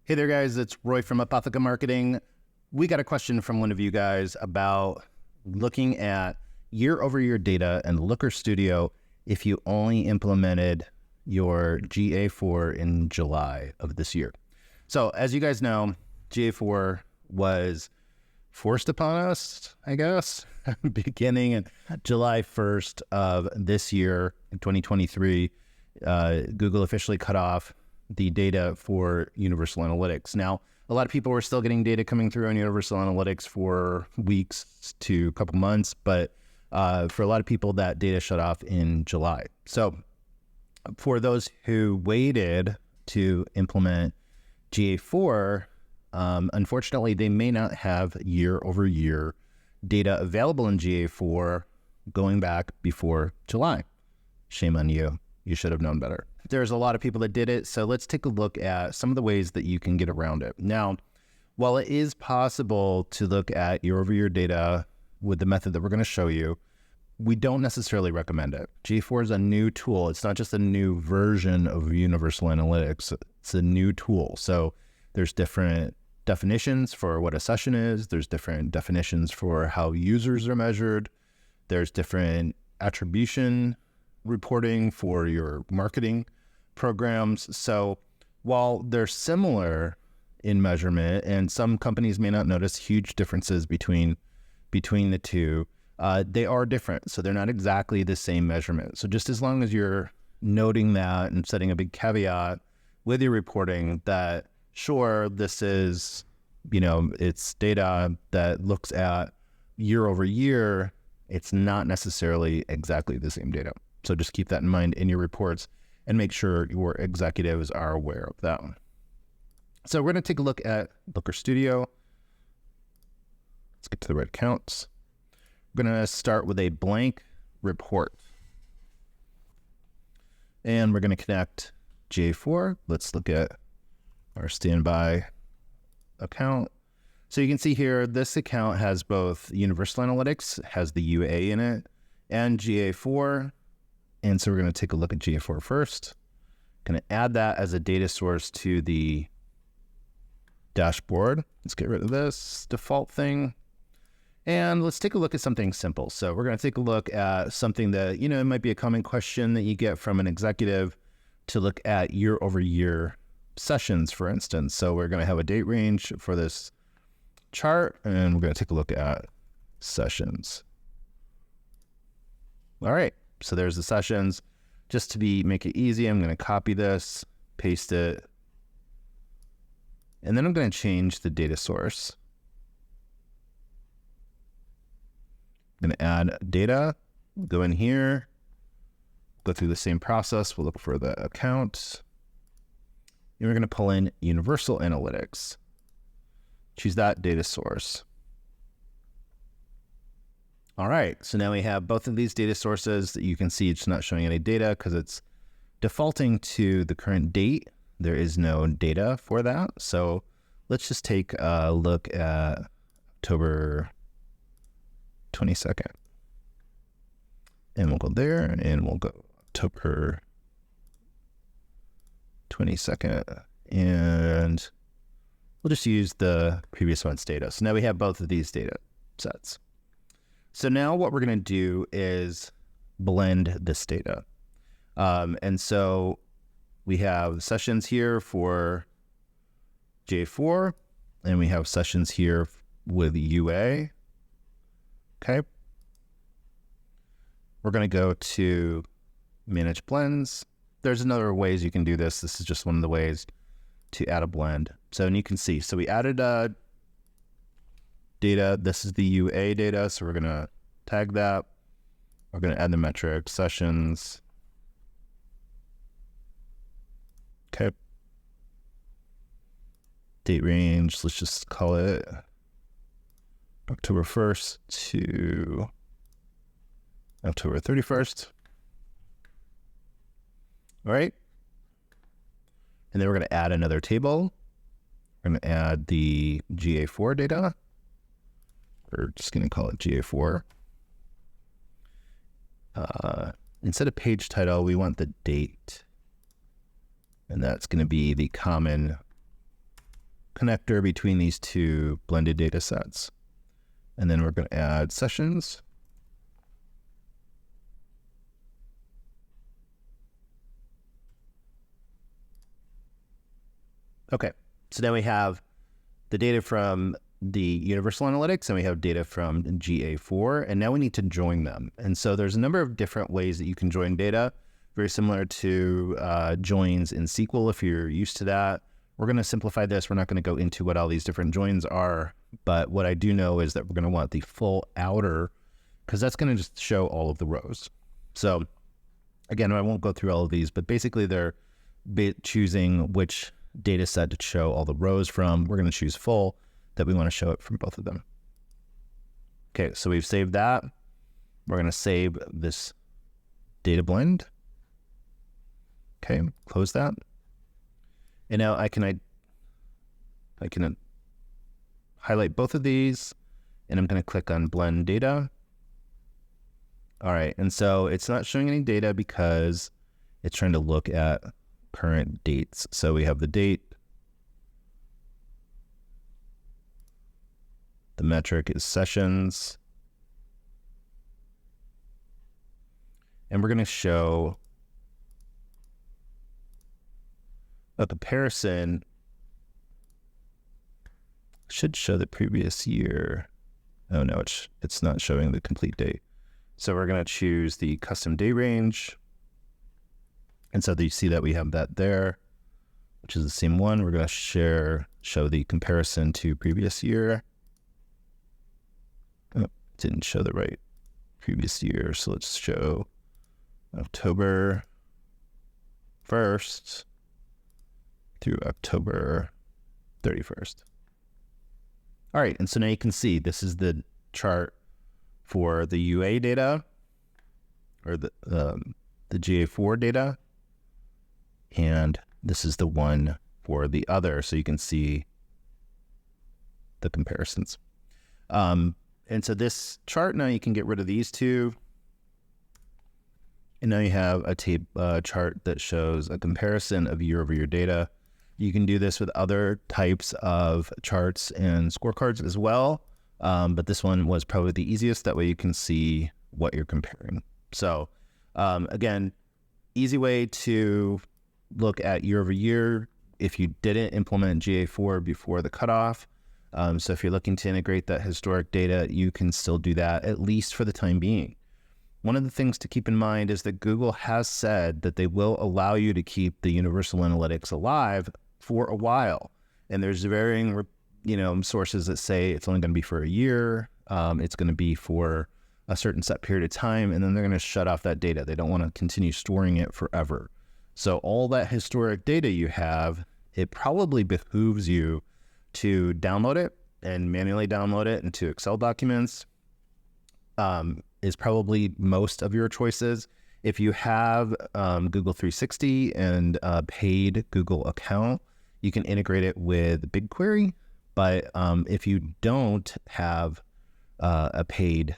Hey there, guys. It's Roy from Apotheca Marketing. We got a question from one of you guys about looking at year-over-year data in Looker Studio if you only implemented your GA4 in July of this year. So as you guys know, GA4 was forced upon us, I guess, beginning in July 1st of this year, in 2023. Google officially cut off the data for Universal Analytics. Now, a lot of people were still getting data coming through on Universal Analytics for weeks to a couple months, but for a lot of people, that data shut off in July. So for those who waited to implement GA4, unfortunately, they may not have year-over-year data available in GA4 going back before July. Shame on you. You should have known better. There's a lot of people that did it, so let's take a look at some of the ways that you can get around it. Now, while it is possible to look at year-over-year data with the method that we're going to show you, we don't necessarily recommend it. GA4 is a new tool. It's not just a new version of Universal Analytics. It's a new tool. So there's different definitions for what a session is. There's different definitions for how users are measured. There's different attribution reporting for your marketing programs. So while they're similar in measurement, and some companies may not notice huge differences between the two, they are different. So they're not exactly the same measurement. So just as long as you're noting that and setting a big caveat with your reporting that, sure, this is, it's data that looks at year over year, it's not necessarily exactly the same data. So just keep that in mind in your reports and make sure your executives are aware of that. So we're going to take a look at Looker Studio. Let's get to the right accounts. We're going to start with a blank report. And we're going to connect GA4. Let's look at our standby account. So you can see here, this account has both Universal Analytics, has the UA in it, and GA4. And so we're going to take a look at GA4 first. Going to add that as a data source to the dashboard. Let's get rid of this default thing. And let's take a look at something simple. So we're going to take a look at something that, it might be a common question that you get from an executive to look at year-over-year sessions, for instance. So we're going to have a date range for this chart, and we're going to take a look at sessions. All right. So there's the sessions. Just to make it easy, I'm going to copy this, paste it, and then I'm going to change the data source. I'm going to add data, go in here, go through the same process. We'll look for the account, and we're going to pull in Universal Analytics. Choose that data source. All right, so now we have both of these data sources that you can see it's not showing any data because it's defaulting to the current date. There is no data for that. So let's just take a look at October 22nd. And we'll go there, and we'll go October 22nd. And we'll just use the previous month's data. So now we have both of these data sets. So now what we're going to do is blend this data. And so we have sessions here for GA4, and we have sessions here with UA. Okay. We're going to go to Manage Blends. There's another ways you can do this. This is just one of the ways to add a blend. So, and you can see, so we added data. This is the UA data. So we're going to tag that. We're going to add the metric sessions. Okay. Date range. Let's just call it October 1st to October 31st. All right. And then we're going to add another table. We're going to add the GA4 data. We're just going to call it GA4. Instead of page title, we want the date. And that's going to be the common connector between these two blended data sets. And then we're going to add sessions. Okay, so now we have the data from the Universal Analytics and we have data from GA4, and now we need to join them. And so there's a number of different ways that you can join data, very similar to joins in SQL if you're used to that. We're going to simplify this. We're not going to go into what all these different joins are, but what I do know is that we're going to want the full outer, because that's going to just show all of the rows. So again, I won't go through all of these, but basically they're choosing which data set to show all the rows from. We're going to choose full, that we want to show it from both of them. Okay, so we've saved that. We're going to save this data blend. Okay, close that. And now I can highlight both of these, and I'm going to click on blend data. All right, and so it's not showing any data because it's trying to look at current dates. So we have the date. The metric is sessions. And we're going to show a comparison. Should show the previous year. Oh no, it's not showing the complete date. So we're going to choose the custom day range. And so you see that we have that there, which is the same one. We're going to show the comparison to previous year. Oh, didn't show the right previous year. So let's show October 1st through October 31st. All right, and so now you can see this is the chart for the UA data, or the GA4 data, and this is the one for the other, so you can see the comparisons. And so this chart, now you can get rid of these two, and now you have a chart that shows a comparison of year-over-year data. You can do this with other types of charts and scorecards as well, but this one was probably the easiest. That way you can see what you're comparing. So again, easy way to look at year-over-year if you didn't implement GA4 before the cutoff. So if you're looking to integrate that historic data, you can still do that, at least for the time being. One of the things to keep in mind is that Google has said that they will allow you to keep the Universal Analytics alive for a while. And there's varying, sources that say it's only going to be for a year. It's going to be for a certain set period of time, and then they're going to shut off that data. They don't want to continue storing it forever. So all that historic data you have, it probably behooves you to download it and manually download it into Excel documents. Is probably most of your choices. If you have Google 360 and a paid Google account, you can integrate it with BigQuery. But if you don't have a paid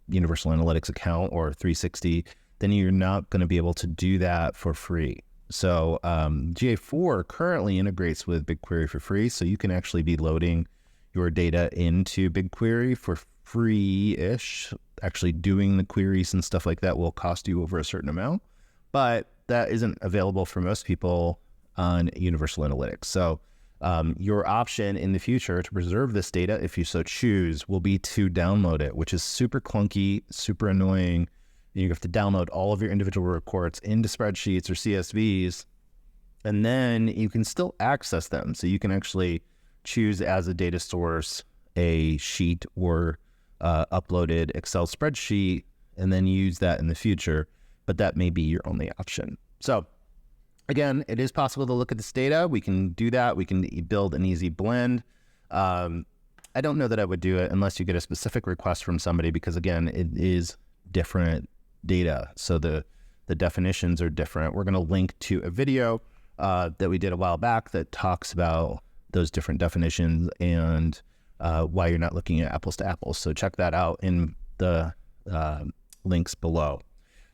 Universal Analytics account or 360, then you're not going to be able to do that for free. So GA4 currently integrates with BigQuery for free, so you can actually be loading your data into BigQuery for free-ish. Actually doing the queries and stuff like that will cost you over a certain amount, but that isn't available for most people on Universal Analytics. So your option in the future to preserve this data, if you so choose, will be to download it, which is super clunky, super annoying. You have to download all of your individual reports into spreadsheets or CSVs, and then you can still access them. So you can actually choose as a data source a sheet or uploaded Excel spreadsheet, and then use that in the future, but that may be your only option. So again, it is possible to look at this data. We can do that. We can build an easy blend. I don't know that I would do it unless you get a specific request from somebody, because again, it is different data. So the definitions are different. We're going to link to a video that we did a while back that talks about those different definitions and why you're not looking at apples to apples. So check that out in the links below.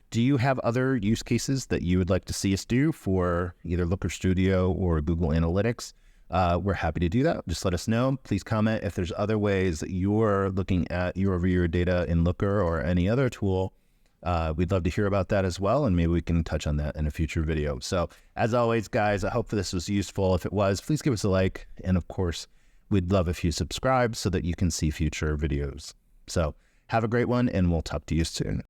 Do you have other use cases that you would like to see us do for either Looker Studio or Google Analytics? we're happy to do that. Just let us know. Please comment if there's other ways that you're looking at year-over-year data in Looker or any other tool. We'd love to hear about that as well, and maybe we can touch on that in a future video. So as always, guys, I hope this was useful. If it was, please give us a like. And of course, we'd love if you subscribe so that you can see future videos. So have a great one, and we'll talk to you soon.